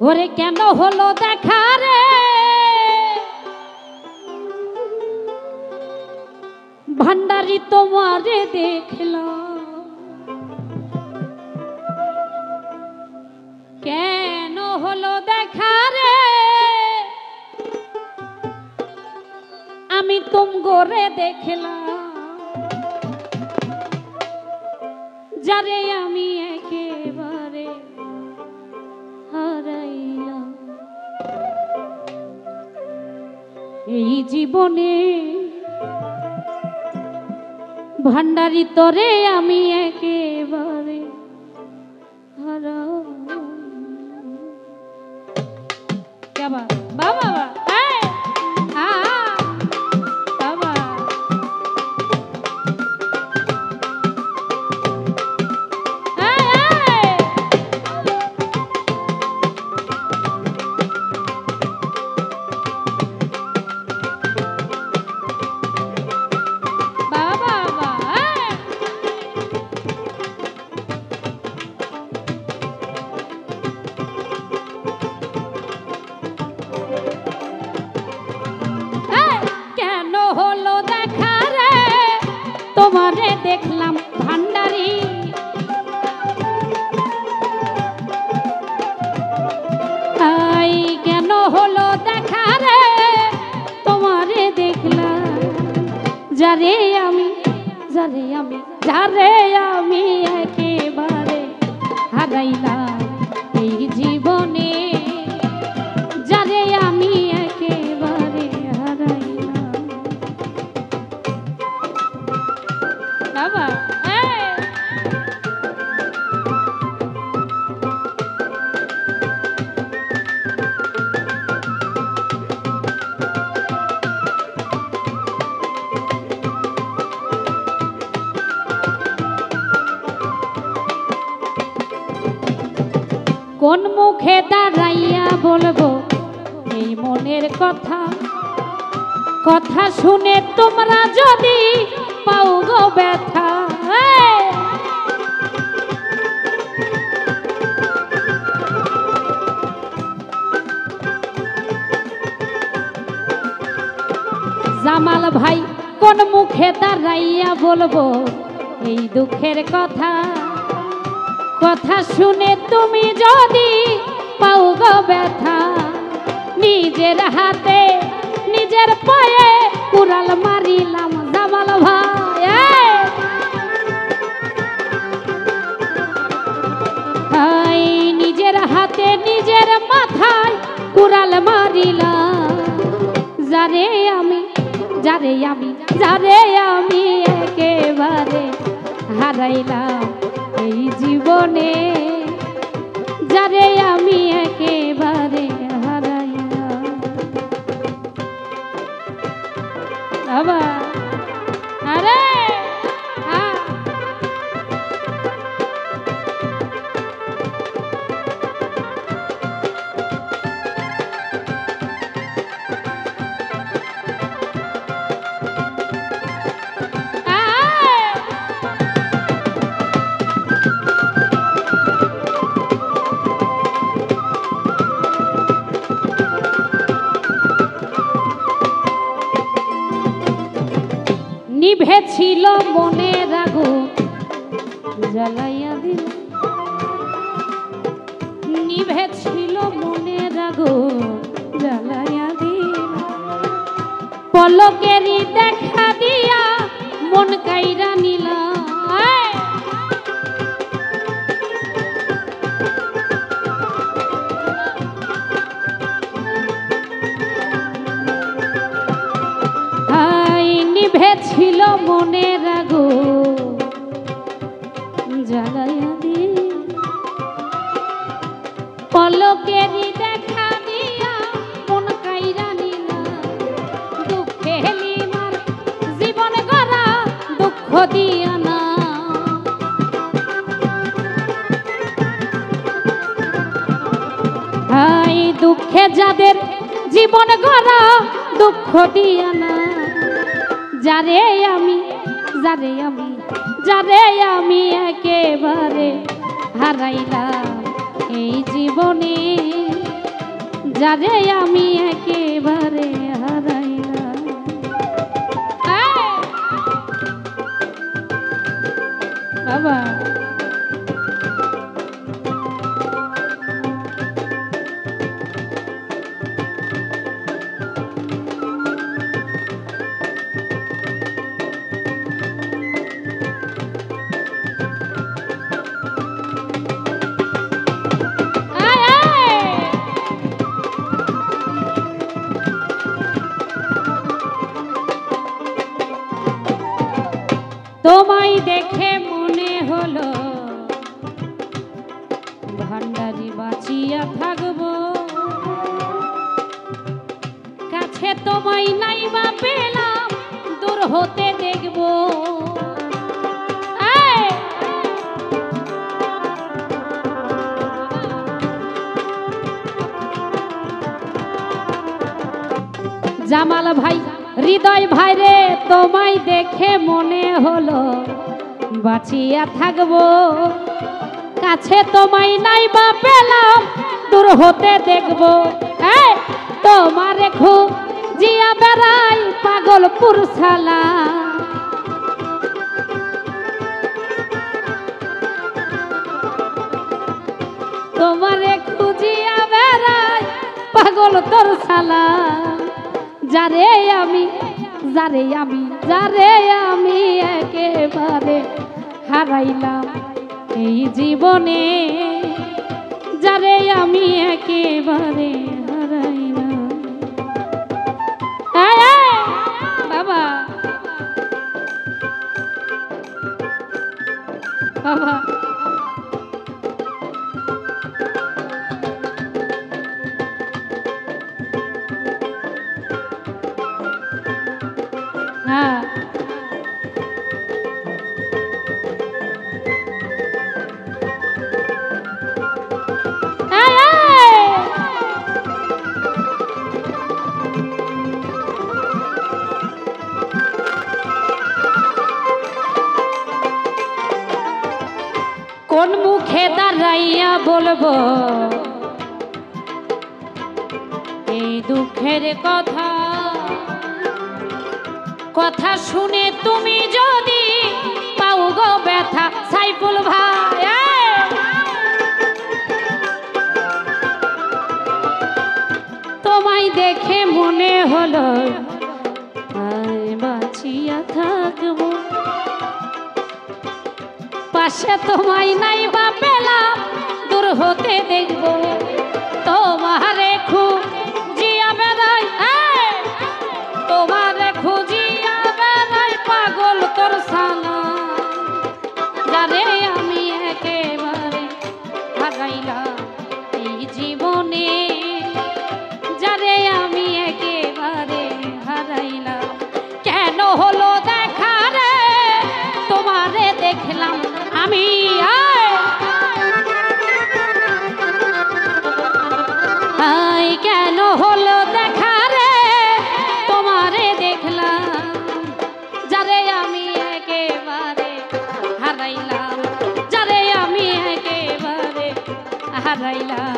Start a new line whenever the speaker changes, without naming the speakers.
ওরে কেন হলো দেখা রে ভান্ডারি তোমারে দেখলাম, কেন হলো দেখা রে আমি তুমগোরে দেখলাম, যারে আমি একেবারে হারাইলাম এই জীবনে ভান্ডারি তোরে আমি একেবারে হারাইলাম। বাবা বাবা তোমারে দেখলাম ভান্ডারি, আই কেন হলো দেখা রে তোমারে দেখলাম, যারে আমি একেবারে হারাইলাম এই জীবনে, যারে আমি একেবারে হারাইলাম। বাবা কোন মুখে দাঁড়াইয়া বলবো এই মনের কথা, কথা শুনে তোমরা যদি পাও গো ব্যথা, জামাল ভাই কোন মুখে দাঁড়াইয়া বলবো এই দুঃখের কথা, কথা শুনে তুমি যদি পাও গো ব্যথা, নিজের হাতে নিজের পায়ে কুড়াল মারিলাম জামাল ভাই, নিজের হাতে নিজের মাথায় কুড়াল মারিলাম, যারে আমি একেবারে হারাইলাম এই জীবনে, যারে আমি একেবারে হারাইলাম। বাবা আরে নিভেছিল মনের আগুন জ্বালাইয়া দিল, নিভেছিল মনের আগুন জ্বালাইয়া দিল, পলকেরই দেখা দিয়া মন কাইরা নিলা, নিভেছিল মনের আগুন জ্বালাইয়া দিল, পলকেরই দেখা দিয়া মন কাইরা নিলা, দুঃখে লিমার জীবন গড়া দুঃখ দিয়া না, হাই দুঃখে যাদের জীবন গড়া দুঃখ দিয়া না, যারে আমি একেবারে হারাইলাম এই জীবনে, যারে আমি একেবারে হারাইলাম। বাবা তোমায় দেখে মনে হলো ভান্ডারি বাঁচিয়া থাকবো, কাছে তোমায় নাই বা পেলাম দূর হতে দেখবো। জামাল ভাই হৃদয় ভাই রে তোমায় দেখে মনে হলো বাঁচিয়া থাকবো, কাছে তোমায় নাই বা পেলাম দূর হতে দেখবো। তোমারে খুঁজিয়া বেড়াই পাগলপুর শালা, তোমারে খুঁজিয়া বেড়াই পাগল তোর শালা। যারে আমি একেবারে হারাইলাম এই জীবনে, যারে আমি একেবারে হারাইলাম। বাবা বাবা হ্যাঁ কোন মুখে দাঁড়াইয়া বলবো এই দুঃখের কথা, কথা শুনে তুমি যদি পাও গো ব্যথা। সাইফুল ভাই তোমায় দেখে মনে হলো বাঁচিয়া থাকবো, পাশে তোমায় নাই বা পেলাম দূর হতে দেখবো। তোমারে খুঁজিয়া বেড়াই, তোমারে খুঁজিয়া বেড়াই পাগল তোর শালা। যারে আমি একেবারে হারাইলাম এই জীবনে, যারে আমি একেবারে হারাইলাম। কেন হলো দেখা রে তোমারে দেখলাম আমি, কেন হলো দেখা রে তোমারে দেখলাম, যারে আমি একেবারে হারাইলাম, যারে আমি একেবারে হারাইলাম।